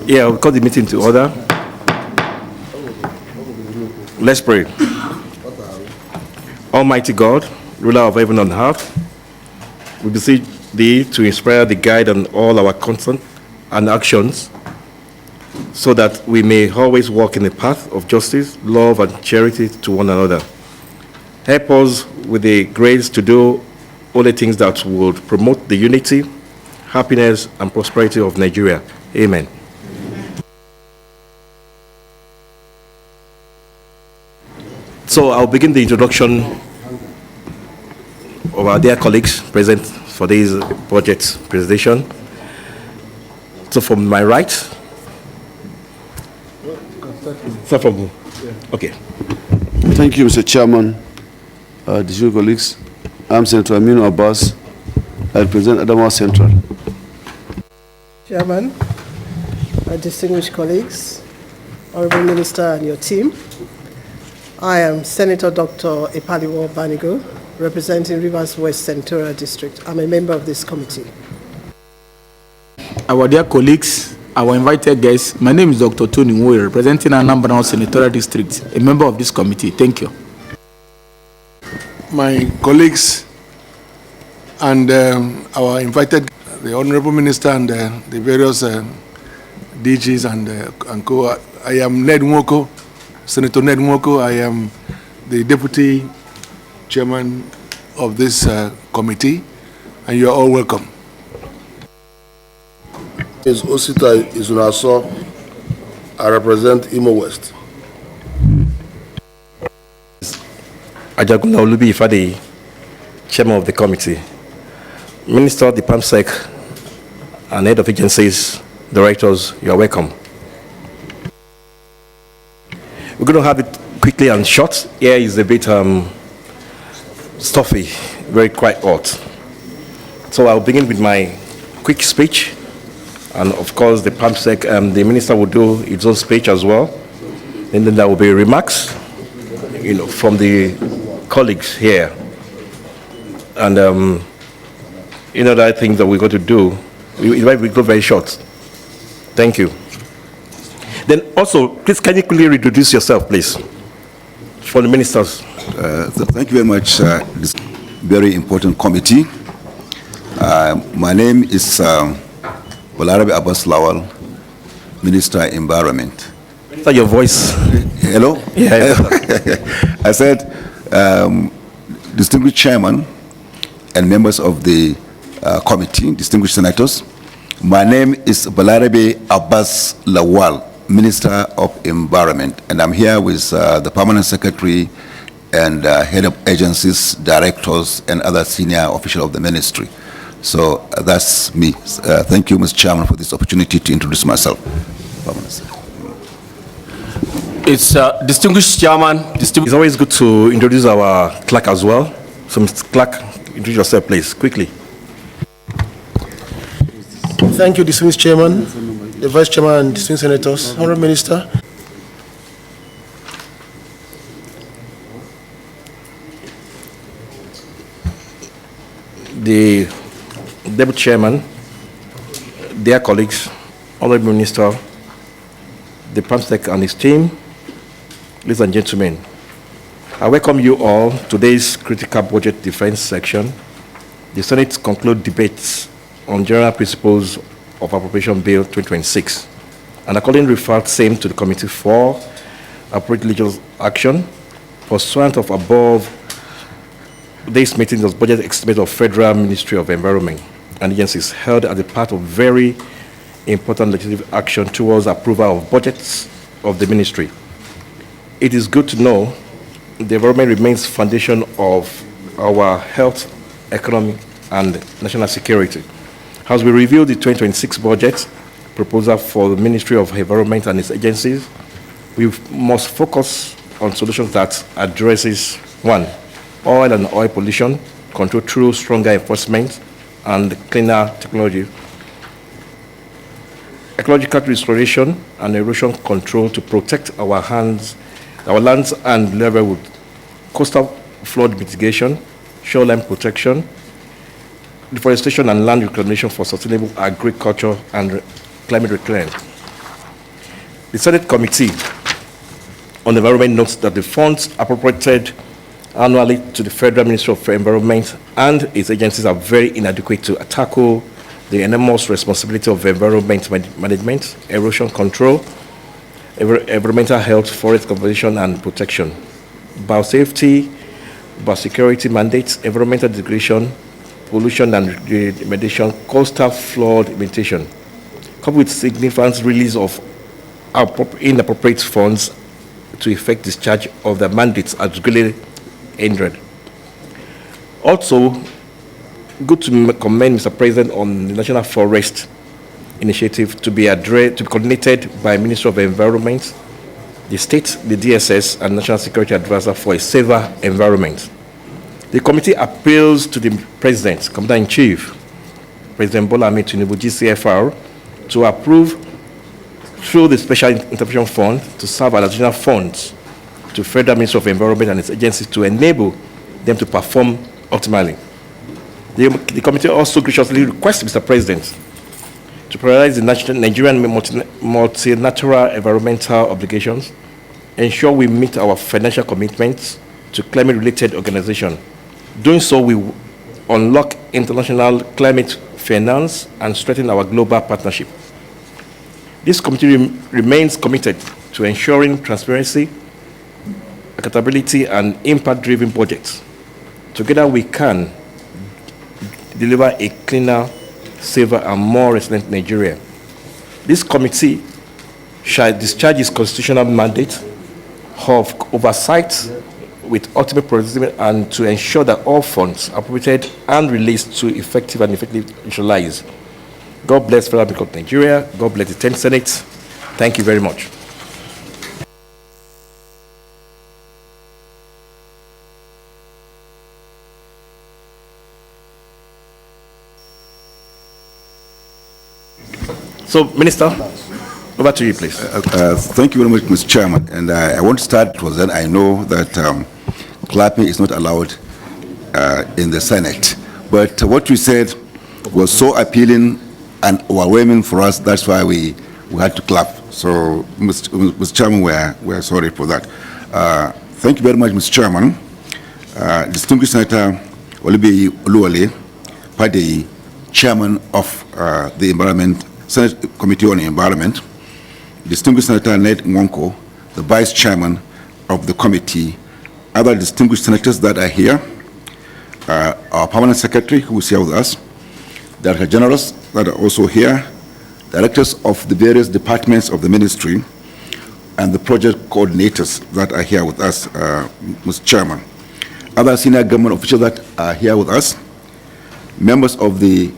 Yeah, we'll call the meeting to order. Let's pray. Almighty God, ruler of heaven and earth, we beseech thee to inspire the guide on all our conduct and actions, so that we may always walk in the path of justice, love, and charity to one another. Help us with the grace to do all the things that would promote the unity, happiness, and prosperity of Nigeria. Amen. So I'll begin the introduction of our dear colleagues present for this budget presentation. So from my right, okay. Thank you, Mr. Chairman, distinguished colleagues. I'm Senator Aminu Abbas. I represent Adamawa Central. Chairman, distinguished colleagues, Honorable Minister and your team, I am Senator Dr. Epaliwo Banigo, representing Rivers West Senatorial District. I'm a member of this committee. Our dear colleagues, our invited guests, my name is Dr. Tony Nwoye, representing Anambra Senatorial District, a member of this committee. Thank you. My colleagues and our invited, the Honorable Minister and the various DGs and co. I am Ned Nwoko, Senator Ned Nwoko. I am the Deputy Chairman of this committee, and you are all welcome. Is Osita Izunaso. I represent Imo West. Ajaguna Olubi Ifade, Chairman of the committee. Minister of the PAMSEC and head of agencies, directors, you are welcome. We're going to have it quickly and short. Here is a bit stuffy, very quite hot. So I'll begin with my quick speech. And of course, the PAMSEC, the minister will do its own speech as well. And then there will be remarks, from the colleagues here. And, the other things that we're going to do, it might go very short. Thank you. Then also, please, can you clearly introduce yourself, please, for the ministers? Thank you very much, this very important committee. My name is Balarabe Abbas Lawal, Minister Environment. Is that your voice? Hello? Yeah. I said, distinguished chairman and members of the committee, distinguished senators, my name is Balarabe Abbas Lawal, Minister of Environment, and I'm here with the Permanent Secretary and head of agencies, directors, and other senior officials of the ministry. So that's me. Thank you, Mr. Chairman, for this opportunity to introduce myself. It's distinguished chairman. It's always good to introduce our clerk as well. So, Mr. Clerk, introduce yourself, please, quickly. Thank you, distinguished chairman, the vice chairman, and distinguished senators, honorable minister. The deputy chairman, dear colleagues, honorable minister, the PAMSEC and his team, ladies and gentlemen, I welcome you all to today's critical budget defense section. The Senate conclude debates on general principles of Appropriation Bill 2026 and accordingly referred same to the Committee for Appropriate Legal Action. Pursuant of above, this meeting was budget estimate of Federal Ministry of Environment and agencies held as a part of very important legislative action towards approval of budgets of the ministry. It is good to know the environment remains foundation of our health, economy, and national security. As we review the 2026 budget proposal for the Ministry of Environment and its agencies, we must focus on solutions that addresses, one, oil and oil pollution, control through stronger enforcement and cleaner technology, ecological restoration and erosion control to protect our lands and level with coastal flood mitigation, shoreline protection, deforestation and land reclamation for sustainable agriculture and climate resilience. The Senate Committee on the Environment notes that the funds appropriated annually to the Federal Ministry of Environment and its agencies are very inadequate to tackle the enormous responsibility of environment management, erosion control, environmental health, forest conservation and protection, biosafety, biosecurity mandates, environmental degradation, pollution and remediation, coastal flood mitigation, coupled with significant release of inappropriate funds to effect discharge of the mandates as greatly hindered. Also, good to commend Mr. President on the National Forest Initiative to be coordinated by Ministry of Environment, the state, the DSS, and National Security Advisor for a safer environment. The committee appeals to the President, Commander-in-Chief, President Bola Ahmed Tinubu, GCFR, to approve through the Special Intervention Fund to serve as additional funds to Federal Ministry of Environment and its agencies to enable them to perform optimally. The committee also graciously requests Mr. President to prioritize the Nigerian multilateral environmental obligations, ensure we meet our financial commitments to climate-related organizations. Doing so, we unlock international climate finance and strengthen our global partnership. This committee remains committed to ensuring transparency, accountability, and impact-driven projects. Together, we can deliver a cleaner, safer, and more resilient Nigeria. This committee shall discharge its constitutional mandate of oversight with ultimate prerogative and to ensure that all funds appropriated and released to effective and effectively utilize. God bless Federal Republic of Nigeria. God bless the 10th Senate. Thank you very much. So, Minister, over to you, please. Thank you very much, Mr. Chairman. And I want to start with that. I know that clapping is not allowed in the Senate. But what you said was so appealing and overwhelming for us. That's why we had to clap. So, Mr. Chairman, we're sorry for that. Thank you very much, Mr. Chairman. Distinguished Senator Olibi Oluwale, the Chairman of the Senate Committee on the Environment, distinguished Senator Ned Nwonko, the Vice Chairman of the committee, other distinguished senators that are here, our Permanent Secretary who is here with us, Director Generals that are also here, directors of the various departments of the ministry, and the project coordinators that are here with us, Mr. Chairman. Other senior government officials that are here with us, members of the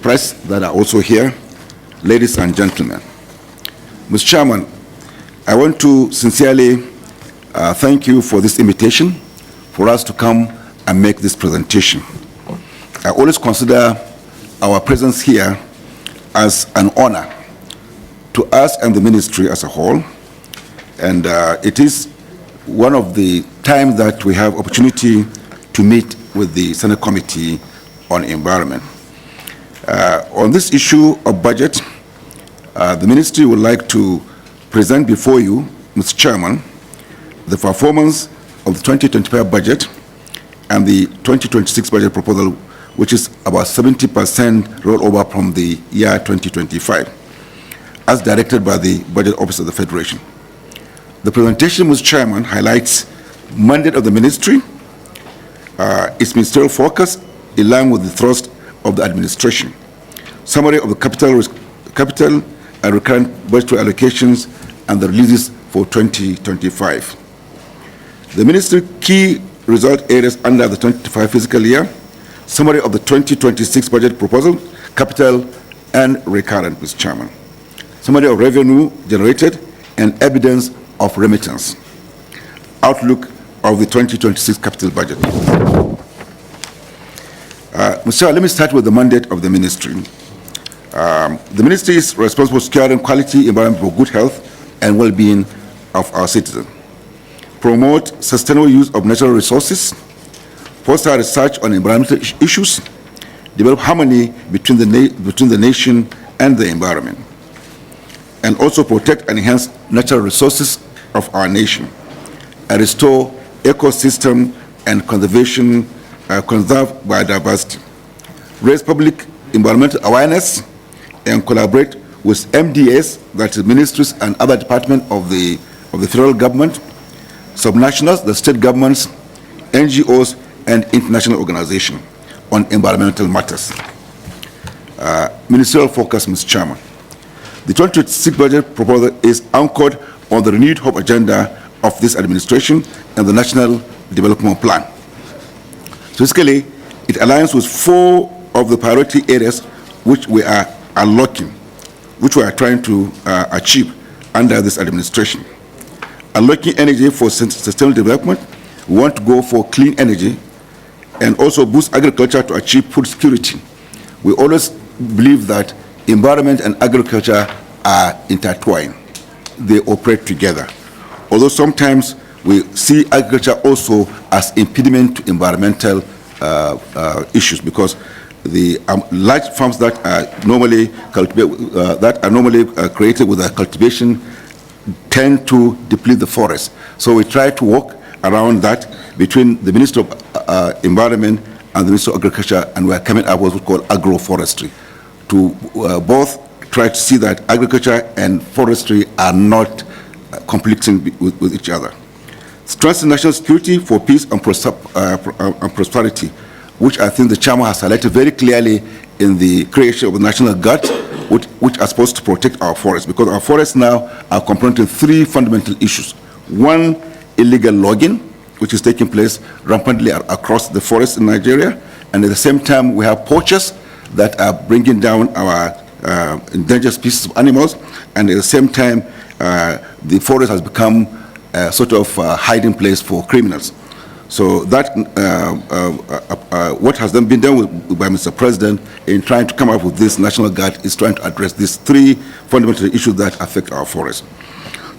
press that are also here, ladies and gentlemen. Mr. Chairman, I want to sincerely thank you for this invitation for us to come and make this presentation. I always consider our presence here as an honor to us and the ministry as a whole, and it is one of the times that we have opportunity to meet with the Senate Committee on Environment. On this issue of budget, the ministry would like to present before you, Mr. Chairman, the performance of the 2025 budget and the 2026 budget proposal, which is about 70% rollover from the year 2025, as directed by the Budget Office of the Federation. The presentation, Mr. Chairman, highlights mandate of the ministry, its ministerial focus in line with the thrust of the administration, summary of the capital and recurrent budgetary allocations and the releases for 2025. The ministry key result areas under the 2025 fiscal year, summary of the 2026 budget proposal, capital and recurrent, Mr. Chairman, summary of revenue generated and evidence of remittance, outlook of the 2026 capital budget. Mr. Chairman, let me start with the mandate of the ministry. The ministry is responsible for securing quality environment for good health and well-being of our citizens, promote sustainable use of natural resources, foster research on environmental issues, develop harmony between the nation and the environment. and also protect and enhance natural resources of our nation, and restore ecosystem and conserve biodiversity, raise public environmental awareness, and collaborate with MDAs, that is ministries and other departments of the federal government, subnationals, the state governments, NGOs, and international organizations on environmental matters. Ministerial focus, Mr. Chairman. The 2026 budget proposal is anchored on the renewed hope agenda of this administration and the National Development Plan. Specifically, it aligns with 4 of the priority areas which we are unlocking, which we are trying to achieve under this administration. Unlocking energy for sustainable development, we want to go for clean energy and also boost agriculture to achieve food security. We always believe that environment and agriculture are intertwined. They operate together. Although sometimes we see agriculture also as impediment to environmental issues, because the large farms that are normally created with a cultivation tend to deplete the forest. So we try to work around that between the Minister of Environment and the Minister of Agriculture, and we are coming up with what we call agroforestry, to both try to see that agriculture and forestry are not conflicting with each other. Strengthen national security for peace and prosperity, which I think the chairman has highlighted very clearly in the creation of the National Guard, which are supposed to protect our forests, because our forests now are confronting 3 fundamental issues. 1, illegal logging, which is taking place rampantly across the forests in Nigeria, and at the same time we have poachers that are bringing down our endangered species of animals, and at the same time the forest has become a sort of hiding place for criminals. So that what has then been done by Mr. President in trying to come up with this National Guard is trying to address these 3 fundamental issues that affect our forests.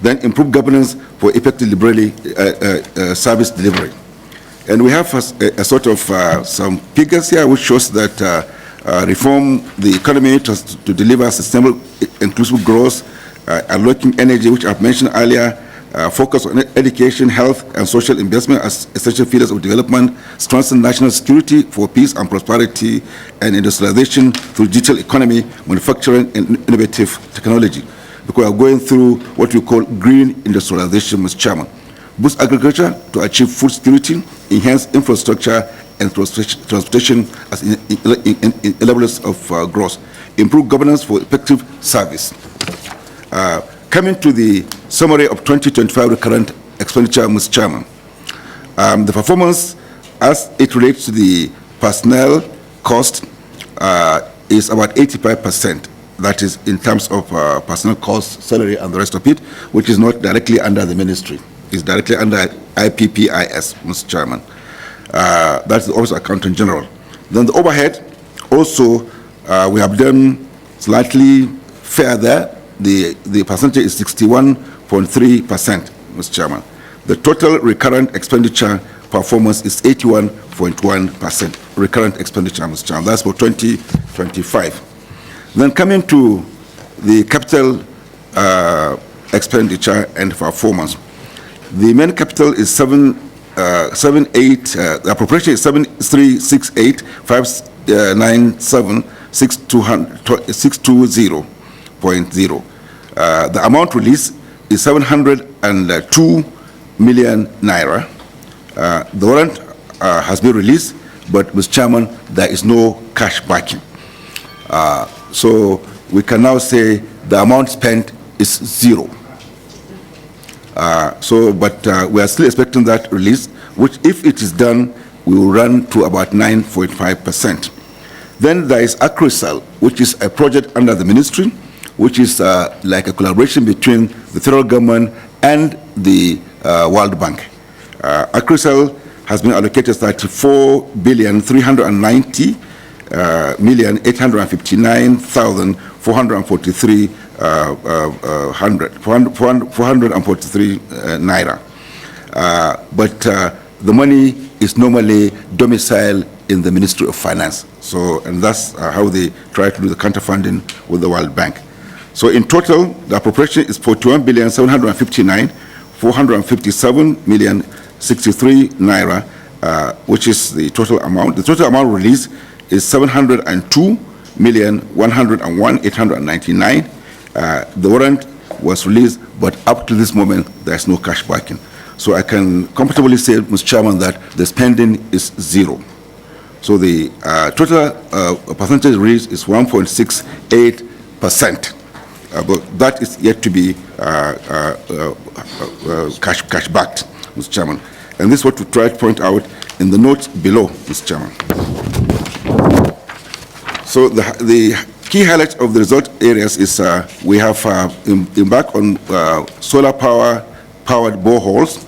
Then improve governance for effective service delivery. And we have a sort of some figures here which shows that reform the economy to deliver sustainable, inclusive growth, unlocking energy, which I've mentioned earlier, focus on education, health, and social investment as essential fields of development, strengthen national security for peace and prosperity, and industrialization through digital economy, manufacturing, and innovative technology. Because we are going through what we call green industrialization, Mr. Chairman. Boost agriculture to achieve food security, enhance infrastructure and transportation as enablers of growth, improve governance for effective service. Coming to the summary of 2025 recurrent expenditure, Mr. Chairman, the performance as it relates to the personnel cost is about 85%. That is in terms of personnel cost, salary, and the rest of it, which is not directly under the ministry. It's directly under IPPIS, Mr. Chairman. That's the Office of Accountant General. Then the overhead, also, we have done slightly fair there. The percentage is 61.3%, Mr. Chairman. The total recurrent expenditure performance is 81.1% recurrent expenditure, Mr. Chairman. That's for 2025. Then coming to the capital expenditure and performance, the main capital is the appropriation is 736,597,620.0. The amount released is 702 million naira. The warrant has been released, but, Mr. Chairman, there is no cash backing. So we can now say the amount spent is 0. But we are still expecting that release, which, if it is done, we will run to about 9.5%. Then there is Acrisal, which is a project under the ministry, which is like a collaboration between the federal government and the World Bank. Acrisal has been allocated 34,390,859,443 naira. But the money is normally domiciled in the Ministry of Finance. So, and that's how they try to do the counterfunding with the World Bank. So in total, the appropriation is 41,759,457,063 naira, which is the total amount. The total amount released is 702,101,899. The warrant was released, but up to this moment, there's no cash backing. So I can comfortably say, Mr. Chairman, that the spending is zero. So the total percentage release is 1.68%. But that is yet to be cash backed, Mr. Chairman. And this is what we try to point out in the notes below, Mr. Chairman. So the key highlight of the result areas is we have embarked on solar powered boreholes,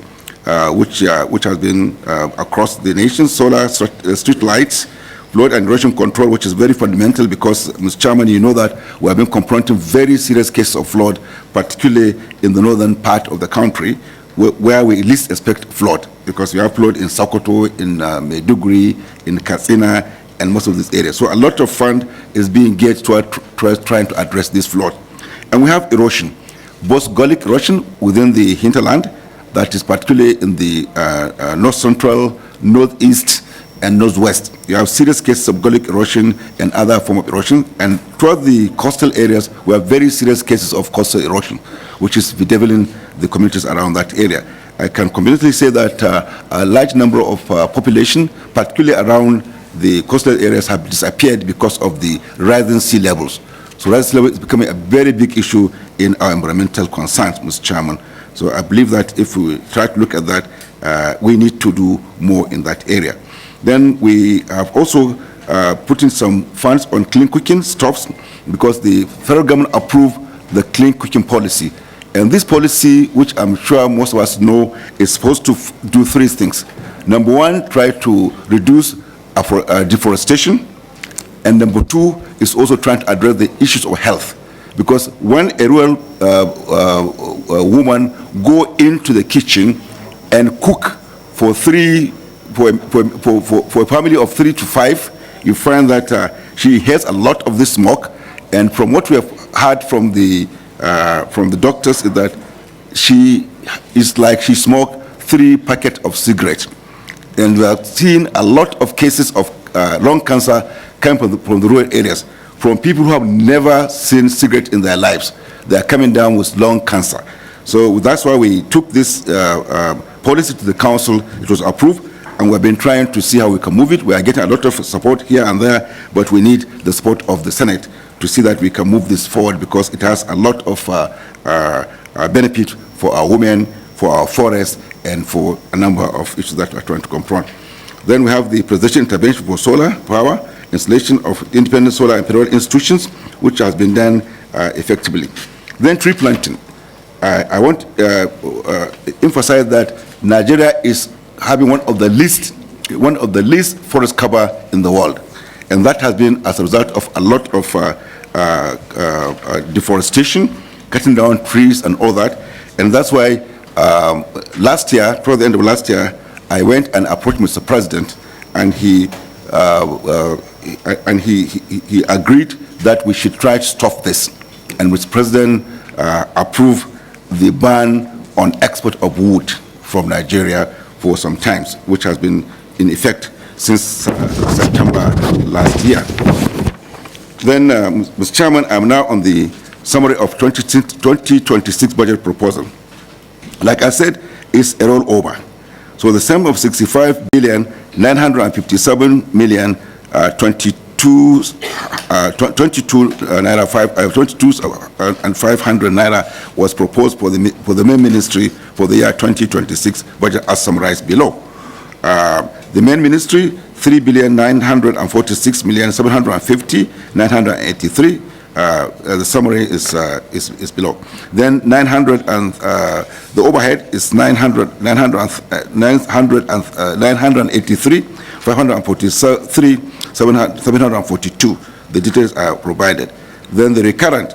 which has been across the nation, solar street lights, flood and erosion control, which is very fundamental because, Mr. Chairman, you know that we have been confronting very serious cases of flood, particularly in the northern part of the country, where we least expect flood, because we have flood in Sokoto, in Maiduguri, in Katsina, and most of these areas. So a lot of fund is being geared toward trying to address this flood. And we have erosion, both gully erosion within the hinterland, that is particularly in the north central, northeast, and northwest. You have serious cases of gully erosion and other form of erosion. And throughout the coastal areas, we have very serious cases of coastal erosion, which is bedeviling the communities around that area. I can confidently say that a large number of population, particularly around the coastal areas, have disappeared because of the rising sea levels. So rising sea level is becoming a very big issue in our environmental concerns, Mr. Chairman. So I believe that if we try to look at that, we need to do more in that area. Then we have also put in some funds on clean cooking stoves, because the federal government approved the clean cooking policy. And this policy, which I'm sure most of us know, is supposed to do three things. Number one, try to reduce deforestation. And number two is also trying to address the issues of health. Because when a rural woman go into the kitchen and cook for a family of 3 to 5, you find that she has a lot of this smoke. And from what we have heard from the doctors is that she smoked 3 packets of cigarettes. And we have seen a lot of cases of lung cancer coming from the rural areas, from people who have never seen cigarette in their lives. They are coming down with lung cancer. So that's why we took this policy to the council. It was approved, and we've been trying to see how we can move it. We are getting a lot of support here and there, but we need the support of the Senate to see that we can move this forward, because it has a lot of benefit for our women, for our forests, and for a number of issues that we're trying to confront. Then we have the presidential intervention for solar power, installation of independent solar and periodic institutions, which has been done effectively. Then tree planting. I want to emphasize that Nigeria is having one of the least forest cover in the world. And that has been as a result of a lot of deforestation, cutting down trees and all that. And that's why last year, toward the end of last year, I went and approached Mr. President, and he agreed that we should try to stop this. And Mr. President approved the ban on export of wood from Nigeria for some time, which has been in effect since September last year. Then, Mr. Chairman, I'm now on the summary of 2026 budget proposal. Like I said, it's a rollover. So the sum of 22,500 naira was proposed for the main ministry for the year 2026 budget, as summarized below. The main ministry, 3,946,750,983. The summary is below. Then 900 and the overhead is 983, 543, 742. The details are provided. Then the recurrent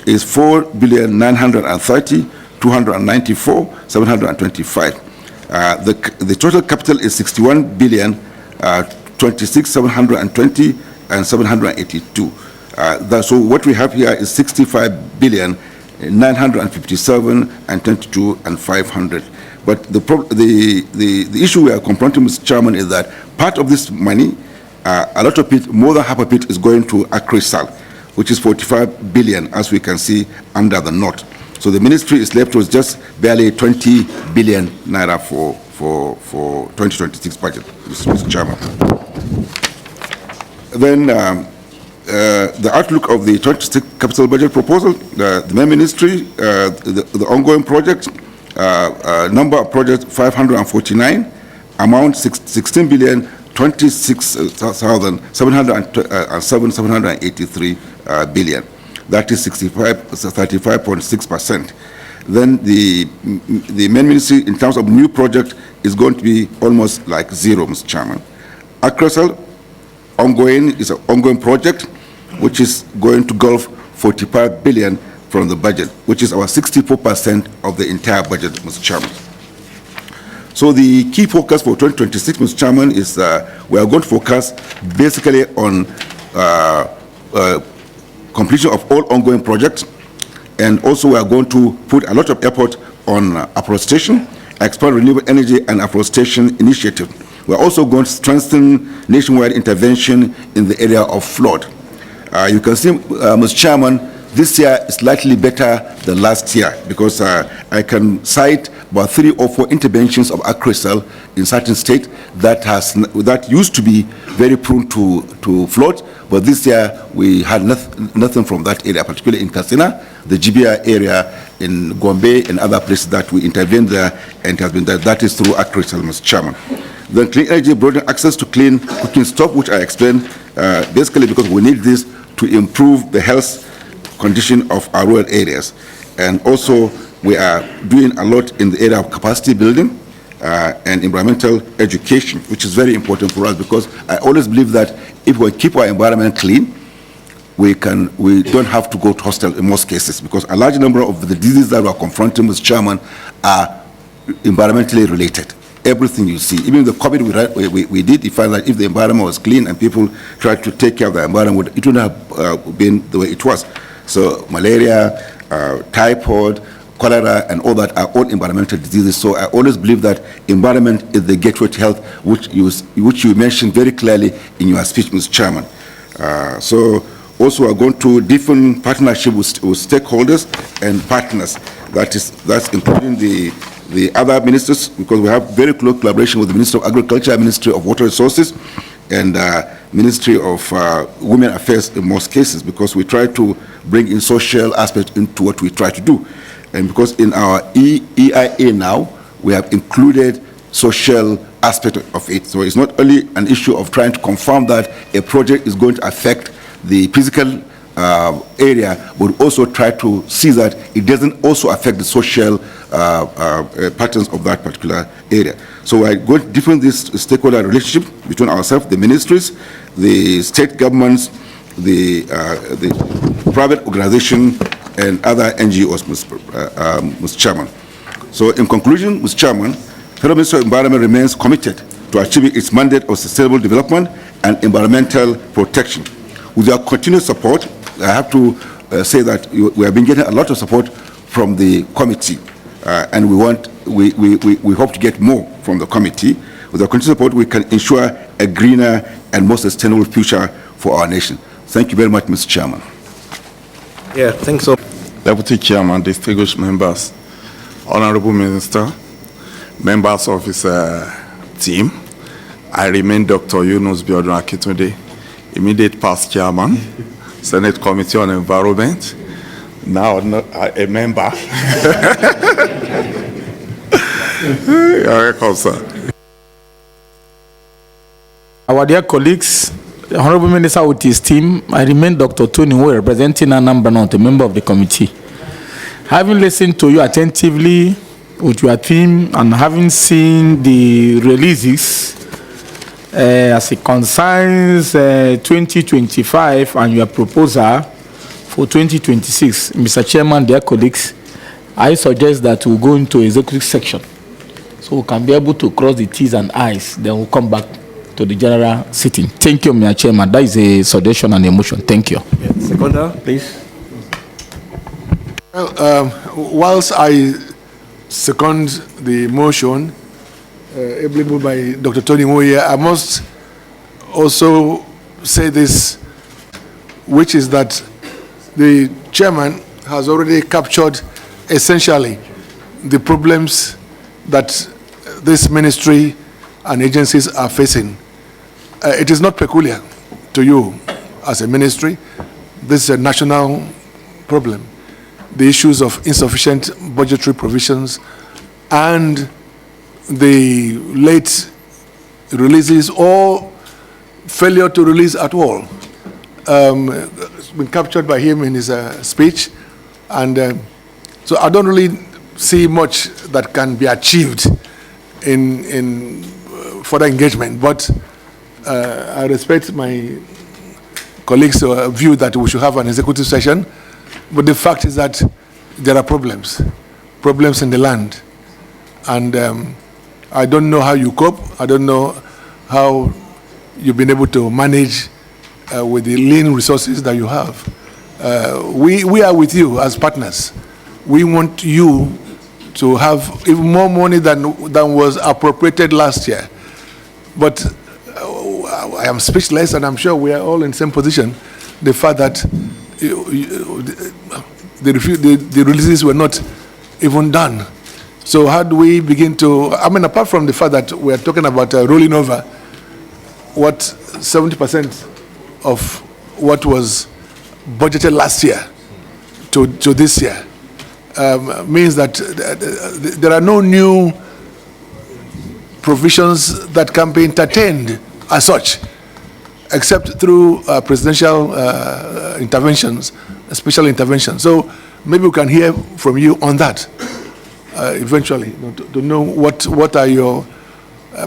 is 4,930, 294, 725. The total capital is 61 billion, 26, 720, and 782. So what we have here is 65 billion, 957 and 22 and 500. But the issue we are confronting, Mr. Chairman, is that part of this money, a lot of it, more than half of it, is going to Akrisal, which is 45 billion, as we can see under the note. So the ministry is left with just barely 20 billion naira for 2026 budget, Mr. Chairman. Then the outlook of the 2026 capital budget proposal, the main ministry, the ongoing project, number of projects 549, amount 16 billion 26,783 billion. That is 35.6%. Then the main ministry, in terms of new project, is going to be almost like zero, Mr. Chairman. Akrisal ongoing is an ongoing project, which is going to gulf 45 billion from the budget, which is our 64% of the entire budget, Mr. Chairman. So the key focus for 2026, Mr. Chairman, is we are going to focus basically on completion of all ongoing projects, and also we are going to put a lot of effort on afforestation, expand renewable energy and afforestation initiative. We are also going to strengthen nationwide intervention in the area of flood. You can see, Mr. Chairman, this year is slightly better than last year because I can cite about 3 or 4 interventions of Akrisal in certain states that used to be very prone to flood, but this year we had nothing from that area, particularly in Katsina, the Jibia area, in Gombe and other places that we intervened there, and it has been that is through Akrisal, Mr. Chairman. Then clean energy, broadening access to clean cooking stock, which I explained, basically because we need this to improve the health condition of our rural areas. And also, we are doing a lot in the area of capacity building and environmental education, which is very important for us because I always believe that if we keep our environment clean, we don't have to go to hospital in most cases because a large number of the diseases that we are confronting, Mr. Chairman, are environmentally related. Everything you see, even the COVID we did, you find that if the environment was clean and people tried to take care of the environment, it would have been the way it was. So malaria, typhoid, cholera, and all that are all environmental diseases. So I always believe that environment is the gateway to health, which you mentioned very clearly in your speech, Mr. Chairman. So also we are going to different partnership with stakeholders and partners. That's including the other ministers, because we have very close collaboration with the Ministry of Agriculture, Ministry of Water Resources, and Ministry of Women Affairs in most cases, because we try to bring in social aspects into what we try to do. And because in our EIA now, we have included social aspect of it. So it's not only an issue of trying to confirm that a project is going to affect the physical area, but also try to see that it doesn't also affect the social patterns of that particular area. So we're going to deepen this stakeholder relationship between ourselves, the ministries, the state governments, the private organization, and other NGOs, Mr. Chairman. So in conclusion, Mr. Chairman, Federal Ministry of Environment remains committed to achieving its mandate of sustainable development and environmental protection. With your continued support, I have to say that we have been getting a lot of support from the committee, and we hope to get more from the committee. With your continued support, we can ensure a greener and more sustainable future for our nation. Thank you very much, Mr. Chairman. Yeah, thanks so. Deputy Chairman, distinguished members, Honorable Minister, members of his team, I remain Dr. Yunus Biodun Akitunde, immediate past chairman, Senate Committee on Environment, now a member. You're welcome, sir. Our dear colleagues, the Honorable Minister with his team, I remain Dr. Tony Nwoye, representing Anambra North, a member of the committee. Having listened to you attentively with your team and having seen the releases as it concerns 2025 and your proposal for 2026, Mr. Chairman, dear colleagues, I suggest that we'll go into executive section so we can be able to cross the T's and I's, then we'll come back to the general sitting. Thank you, Mr. Chairman. That is a suggestion and a motion. Thank you. Seconder, please. Well, whilst I second the motion, ably moved by Dr. Tony Moye, I must also say this, which is that the chairman has already captured essentially the problems that this ministry and agencies are facing. It is not peculiar to you as a ministry. This is a national problem. The issues of insufficient budgetary provisions and the late releases or failure to release at all. It's been captured by him in his speech, and so I don't really see much that can be achieved in further engagement, but I respect my colleagues' view that we should have an executive session, but the fact is that there are problems in the land, and I don't know how you cope. I don't know how you've been able to manage with the lean resources that you have. We are with you as partners. We want you to have even more money than was appropriated last year. But I am speechless, and I'm sure we are all in the same position. The fact that the releases were not even done. So how do we begin to, I mean, apart from the fact that we are talking about rolling over what 70% of what was budgeted last year to this year, means that there are no new provisions that can be entertained as such, except through presidential interventions, special interventions. So maybe we can hear from you on that eventually, to know what are your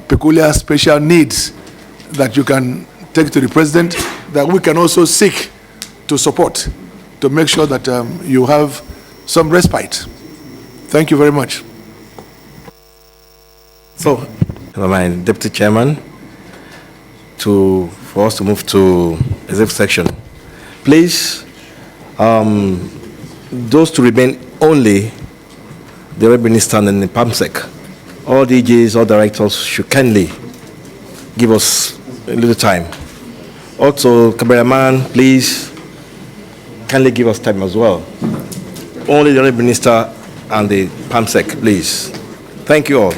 peculiar special needs that you can take to the president, that we can also seek to support, to make sure that you have some respite. Thank you very much. So, my deputy chairman, for us to move to executive section. Please, those to remain only the Honorable Minister and the PAMSEC. All DJs, all directors should kindly give us a little time. Also, cameraman, please kindly give us time as well. Only the Honorable Minister and the PAMSEC, please. Thank you all.